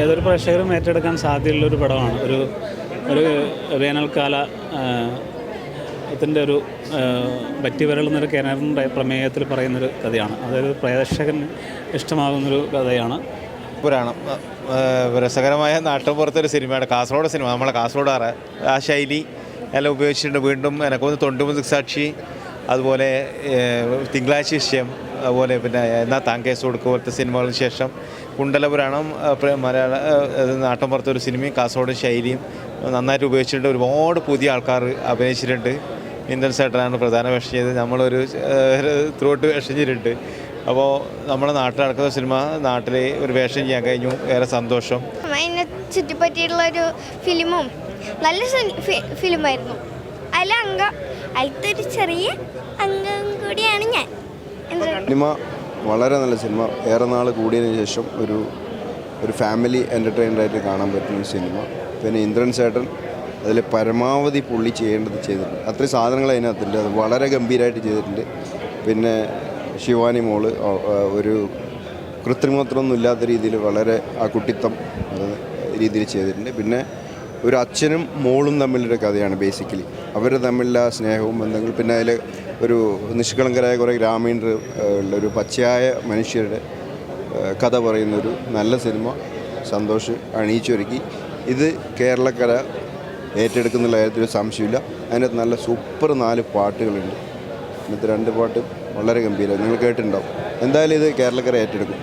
ഏതൊരു പ്രേക്ഷകരും ഏറ്റെടുക്കാൻ സാധ്യതയുള്ളൊരു പടമാണ്. ഒരു വേനൽക്കാല ത്തിൻ്റെ ഒരു വറ്റിവരളുന്നൊരു കിണറിൻ്റെ പ്രമേയത്തിൽ പറയുന്നൊരു കഥയാണ്. അതൊരു പ്രേക്ഷകന് ഇഷ്ടമാകുന്നൊരു കഥയാണ്. പുരാണം രസകരമായ നാട്ടുപുറത്തൊരു സിനിമയാണ്. കാസർഗോഡ് സിനിമ, നമ്മളെ കാസർഗോഡാറ് ആ ശൈലി എല്ലാം ഉപയോഗിച്ചിട്ടുണ്ട്. വീണ്ടും എനക്കൊന്ന് തൊണ്ടുമുതൽ സാക്ഷി, അതുപോലെ തിങ്കളാഴ്ച വിഷയം, അതുപോലെ പിന്നെ എന്നാ താങ്കേസ് കൊടുക്കുക പോലത്തെ സിനിമകൾക്ക് ശേഷം കുണ്ടലപുരാണം മലയാള നാട്ടിൻപുറത്തൊരു സിനിമയും കാസർഗോഡ് ശൈലിയും നന്നായിട്ട് ഉപയോഗിച്ചിട്ടുണ്ട്. ഒരുപാട് പുതിയ ആൾക്കാർ അഭിനയിച്ചിട്ടുണ്ട്. ഇന്ത്യൻ സേട്ടനാണ് പ്രധാന വേഷം ചെയ്ത്, നമ്മളൊരു ത്രൂട്ട് വേഷം ചെയ്തിട്ടുണ്ട്. അപ്പോൾ നമ്മുടെ നാട്ടിൽ നടക്കുന്ന സിനിമ നാട്ടിൽ ഒരു വേഷം ചെയ്യാൻ കഴിഞ്ഞു, ഏറെ സന്തോഷം. അതിനെ ചുറ്റിപ്പറ്റിയിട്ടുള്ളൊരു ഫിലിമും നല്ല ഫിലിമായിരുന്നു. അതിലത്തെ ഒരു ചെറിയ അംഗം കൂടിയാണ് ഞാൻ. സിനിമ വളരെ നല്ല സിനിമ. ഏറെ നാൾ കൂടിയതിന് ശേഷം ഒരു ഫാമിലി എൻ്റർടൈനറായിട്ട് കാണാൻ പറ്റുന്ന സിനിമ. പിന്നെ ഇന്ദ്രൻ ചേട്ടൻ അതിൽ പരമാവധി പുള്ളി ചെയ്യേണ്ടത് ചെയ്തിട്ടുണ്ട്. അത്രയും സാധനങ്ങൾ അതിനകത്തുണ്ട്, അത് വളരെ ഗംഭീരമായിട്ട് ചെയ്തിട്ടുണ്ട്. പിന്നെ ശിവാനി മോള് ഒരു കൃത്രിമത്വമൊന്നും ഇല്ലാത്ത രീതിയിൽ വളരെ ആ കുട്ടിത്തം രീതിയിൽ ചെയ്തിട്ടുണ്ട്. പിന്നെ ഒരു അച്ഛനും മോളും തമ്മിലൊരു കഥയാണ് ബേസിക്കലി. അവർ തമ്മിലുള്ള സ്നേഹവും ബന്ധങ്ങളും, പിന്നെ അതിൽ ഒരു നിഷ്കളങ്കരായ കുറേ ഗ്രാമീണർ ഒരു പച്ചയായ മനുഷ്യരുടെ കഥ പറയുന്നൊരു നല്ല സിനിമ. സന്തോഷ് അണിയിച്ചൊരുക്കി. ഇത് കേരളക്കര ഏറ്റെടുക്കുന്നുള്ള കാര്യത്തിൽ സംശയമില്ല. അതിനകത്ത് നല്ല സൂപ്പർ 4 പാട്ടുകളുണ്ട്. ഇന്നത്തെ 2 പാട്ട് വളരെ ഗംഭീരമാണ്, നിങ്ങൾ കേട്ടിട്ടുണ്ടാവും. എന്തായാലും ഇത് കേരളക്കര ഏറ്റെടുക്കും.